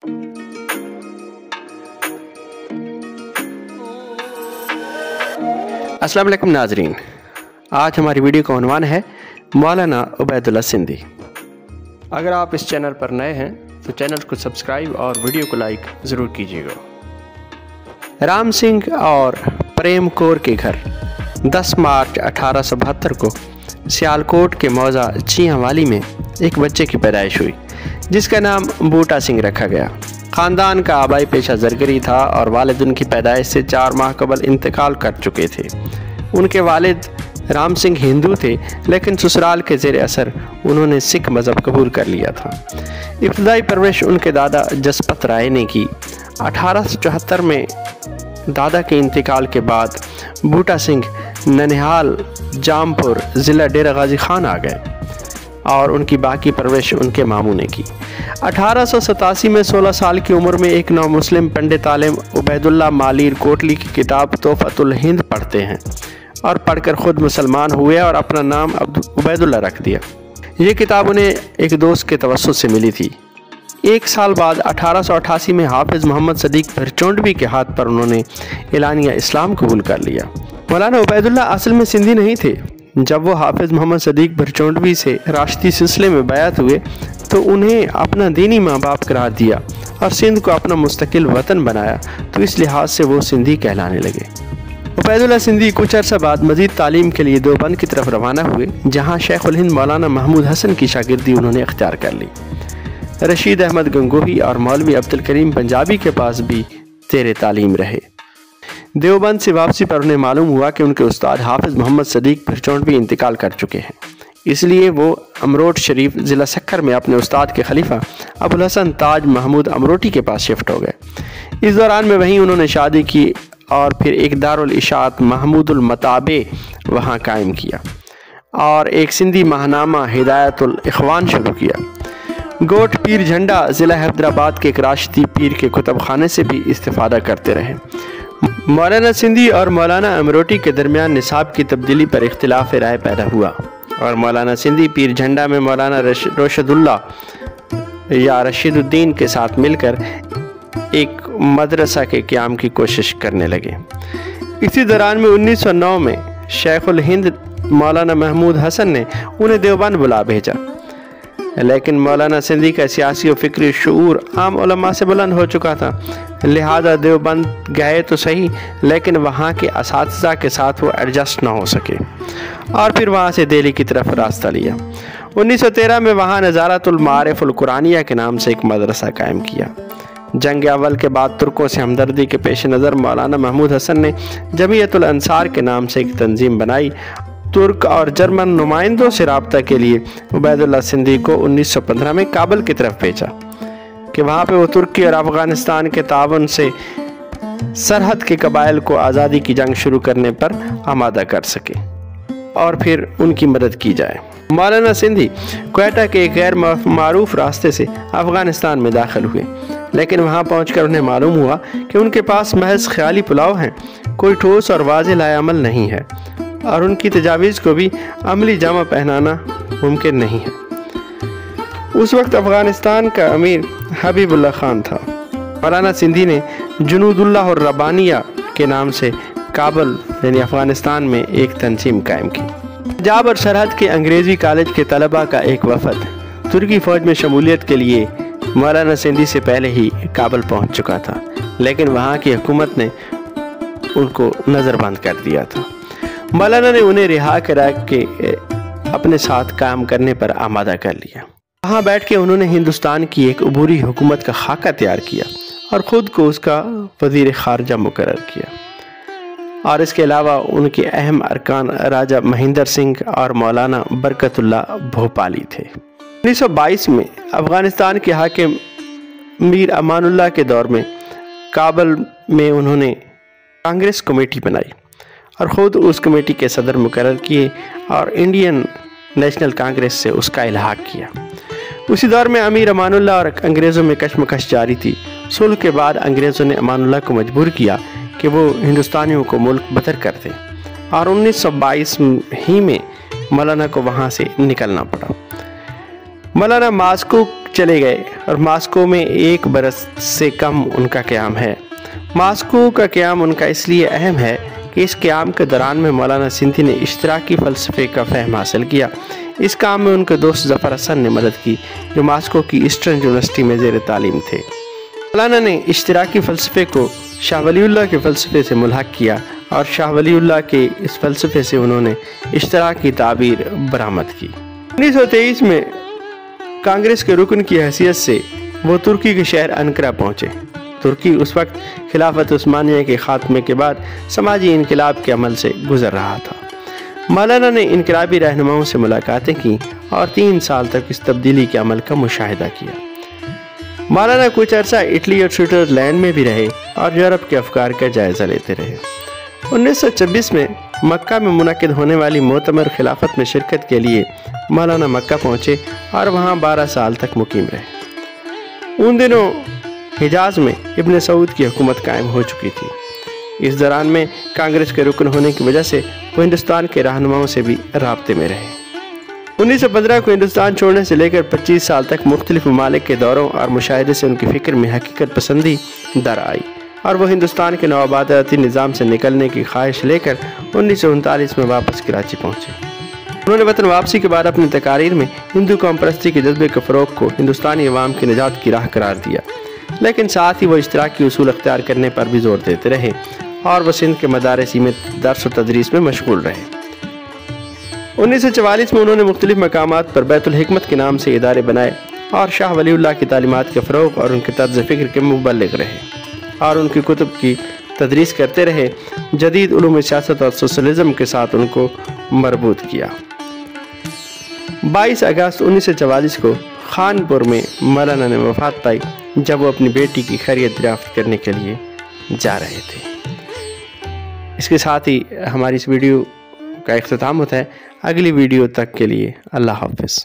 अस्सलाम वालेकुम नाजरीन, आज हमारी वीडियो का उन्वान है मौलाना उबैदुल्ला सिंधी। अगर आप इस चैनल पर नए हैं तो चैनल को सब्सक्राइब और वीडियो को लाइक ज़रूर कीजिएगा। राम सिंह और प्रेम कौर के घर 10 मार्च 1872 को सियालकोट के मौजा चीहावाली में एक बच्चे की पैदाइश हुई, जिसका नाम बूटा सिंह रखा गया। ख़ानदान का आबाई पेशा ज़रगरी था और वालिद उनकी पैदाइश से 4 माह कबल इंतकाल कर चुके थे। उनके वालिद राम सिंह हिंदू थे, लेकिन ससुराल के ज़ेर असर उन्होंने सिख मज़हब कबूल कर लिया था। इब्तदाई परवरिश उनके दादा जसपत राय ने की। 1874 में दादा के इंतकाल के बाद बूटा सिंह ननिहाल जामपुर ज़िला डेरा गाजी खान आ गए और उनकी बाकी परवरिश उनके मामू ने की। 1887 में 16 साल की उम्र में एक नौ मुस्लिम पंडित आलिम उबैदुल्ला मालीर कोटली की किताब तोहफ़तुल हिंद पढ़ते हैं और पढ़कर ख़ुद मुसलमान हुए और अपना नाम उबैदुल्ला रख दिया। ये किताब उन्हें एक दोस्त के तवस्सुत से मिली थी। एक साल बाद 1888 में हाफिज़ मोहम्मद सदीक भरचोंडवी के हाथ पर उन्होंने एलानिया इस्लाम कबूल कर लिया। मौलाना उबैदुल्ला असल में सिंधी नहीं थे। जब वो हाफिज़ मोहम्मद सदीक भरचोंडवी से राशदी सिलसिले में बैत हुए तो उन्हें अपना दीनी माँ बाप करार दिया और सिंध को अपना मुस्तकिल वतन बनाया, तो इस लिहाज से वो सिंधी कहलाने लगे। उबैदुल्ला सिंधी कुछ अरसा बाद मज़ीद तालीम के लिए देवबंद की तरफ रवाना हुए, जहाँ शेखुल हिंद मौलाना महमूद हसन की शागिर्दी उन्होंने इख्तियार कर ली। रशीद अहमद गंगोही और मौलवी अब्दुल करीम पंजाबी के पास भी ज़ेर तालीम रहे। देवबंद से वापसी पर उन्हें मालूम हुआ कि उनके उस्ताद हाफिज़ मोहम्मद सदीक भरचोंडवी इंतकाल कर चुके हैं, इसलिए वो अमरोट शरीफ ज़िला सक्कर में अपने उस्ताद के खलीफा अबुल हसन ताज महमूद अमरोटी के पास शिफ्ट हो गए। इस दौरान में वहीं उन्होंने शादी की और फिर एक दारुल इशात महमूदुल मताबे वहाँ कायम किया और एक सिंधी माहनामा हिदायतुल इखवान शुरू किया। गोट पीर झंडा ज़िला हैदराबाद के एक राशिदी पीर के कुतुब खाने से भी इस्तिफ़ादा करते रहे। मौलाना सिंधी और मौलाना अमरोटी के दरमियान निसाब की तब्दीली पर इख्तिलाफ राय पैदा हुआ और मौलाना सिंधी पीर झंडा में मौलाना रोशदुल्ला या रशीदुद्दीन के साथ मिलकर एक मदरसा के क़याम की कोशिश करने लगे। इसी दौरान में 1909 में शेखुल हिंद मौलाना महमूद हसन ने उन्हें देवबंद बुला भेजा, लेकिन मौलाना सिंधी का सियासी और फ़िक्री शऊर आम उलमा से बुलंद हो चुका था। लिहाजा देवबंद गए तो सही, लेकिन वहाँ के असातिज़ा के साथ वो एडजस्ट ना हो सके और फिर वहाँ से दिल्ली की तरफ रास्ता लिया। 1913 में वहाँ नज़ारतुल मारिफुल कुरानिया के नाम से एक मदरसा कायम किया। जंग अव्वल के बाद तुर्कों से हमदर्दी के पेश नज़र मौलाना महमूद हसन ने जमीयतुल अंसार के नाम से एक तंजीम बनाई। तुर्क और जर्मन नुमाइंदों से रब्ता के लिए उबैदुल्ला सिंधी को 1915 में काबुल की तरफ भेजा कि वहाँ पे वो तुर्की और अफ़गानिस्तान के ताउन से सरहद के कबाइल को आज़ादी की जंग शुरू करने पर आमादा कर सके और फिर उनकी मदद की जाए। मौलाना सिंधी क्वेटा के एक गैर मारूफ रास्ते से अफ़गानिस्तान में दाखिल हुए, लेकिन वहाँ पहुँचकर उन्हें मालूम हुआ कि उनके पास महज ख्याली पुलाव हैं, कोई ठोस और वाज़ेह लाएअमल नहीं है और उनकी तजावीज़ को भी अमली जामा पहनाना मुमकिन नहीं है। उस वक्त अफ़गानिस्तान का अमीर हबीबुल्लाह खान था। मौलाना सिंधी ने जुनूदुल्लाह और रबानिया के नाम से काबुल यानी अफ़गानिस्तान में एक तंजीम कायम की। पंजाब और सरहद के अंग्रेज़ी कॉलेज के तलबा का एक वफ़द तुर्की फ़ौज में शमूलियत के लिए मौलाना सिंधी से पहले ही काबुल पहुंच चुका था, लेकिन वहाँ की हुकूमत ने उनको नज़रबंद कर दिया था। मौलाना ने उन्हें रिहा करा के अपने साथ काम करने पर आमादा कर लिया। वहाँ बैठ के उन्होंने हिंदुस्तान की एक अबूरी हुकूमत का खाका तैयार किया और ख़ुद को उसका वज़ीर ख़ारजा मुकर्रर किया और इसके अलावा उनके अहम अरकान राजा महेंद्र सिंह और मौलाना बरकतुल्ला भोपाली थे। 1922 में अफ़गानिस्तान के हाकिम मीर अमानुल्लाह के दौर में काबुल में उन्होंने कांग्रेस कमेटी बनाई और ख़ुद उस कमेटी के सदर मुकर्रर किए और इंडियन नेशनल कांग्रेस से उसका इल्हाक किया। उसी दौर में अमीर अमानुल्लाह और अंग्रेज़ों में कशमकश जारी थी। सुलह के बाद अंग्रेज़ों ने अमानुल्लाह को मजबूर किया कि वो हिंदुस्तानियों को मुल्क बदर कर दें और 1922 ही में मौलाना को वहाँ से निकलना पड़ा। मौलाना मास्को چلے گئے اور ماسکو میں 1 برس سے کم ان کا قیام ہے۔ ماسکو کا قیام ان کا اس لیے اہم ہے کہ اس قیام کے دوران میں مولانا سندھی نے اشتراکی فلسفے کا فہم حاصل کیا۔ اس کام میں ان کے دوست ظفر حسن نے مدد کی جو ماسکو کی ایسٹرن یونیورسٹی میں زیر تعلیم تھے۔ مولانا نے اشتراکی فلسفے کو شاہ ولی اللہ کے فلسفے سے ملحق کیا اور شاہ ولی اللہ کے اس فلسفے سے انہوں نے اشتراک کی تعبیر برآمد کی۔ 1923 میں کانگریس کے رکن کی حیثیت سے وہ ترکی کے شہر انقرہ پہنچے۔ ترکی اس وقت خلافت عثمانیہ کے خاتمے کے بعد سماجی انقلاب کے عمل سے گزر رہا تھا۔ مولانا نے انقلابی رہنماؤں سے ملاقاتیں کی اور 3 سال تک اس تبدیلی کے عمل کا مشاہدہ کیا۔ مولانا کچھ عرصہ اٹلی اور سوئٹزرلینڈ میں بھی رہے اور یورپ کے افکار کا جائزہ لیتے رہے۔ 1926 میں مکہ میں منعقد ہونے والی معتمر خلافت میں شرکت کے لیے مولانا مکہ پہنچے اور وہاں 12 سال تک مقیم رہے۔ ان دنوں حجاز میں ابن سعود کی حکومت قائم ہو چکی تھی۔ اس دوران میں کانگریس کے رکن ہونے کی وجہ سے وہ ہندوستان کے رہنماؤں سے بھی رابطے میں رہے۔ 1915 کو ہندوستان چھوڑنے سے لے کر 25 سال تک مختلف ممالک کے دوروں اور مشاہدے سے ان کی فکر میں حقیقت پسندی در آئی اور وہ ہندوستان کے نوآبادیاتی نظام سے نکلنے کی خواہش لے کر 1939 میں واپس کراچی پہنچے۔ انہوں نے وطن واپسی کے بعد اپنی تقاریر میں ہندو قوم پرستی کے جذبے کے فروغ کو ہندوستانی عوام کی نجات کی راہ قرار دیا، لیکن ساتھ ہی وہ اشتراکی اصول اختیار کرنے پر بھی زور دیتے رہے اور وہ سندھ کے مدارس میں درس و تدریس میں مشغول رہے۔ 1944 میں انہوں نے مختلف مقامات پر بیت الحکمت کے نام سے ادارے بنائے اور شاہ ولی اللہ کی تعلیمات کے فروغ اور ان کے طرز فکر کے مبلغ رہے اور ان کی کتب کی تدریس کرتے رہے۔ جدید علوم سیاست اور سوشلزم کے ساتھ ان کو مربوط کیا۔ 22 اگست 1944 کو خانپور میں مولانا نے وفات پائی جب وہ اپنی بیٹی کی خیریت دریافت کرنے کے لیے جا رہے تھے۔ اس کے ساتھ ہی ہماری اس ویڈیو کا اختتام ہوتا ہے۔ اگلی ویڈیو تک کے لیے اللہ حافظ۔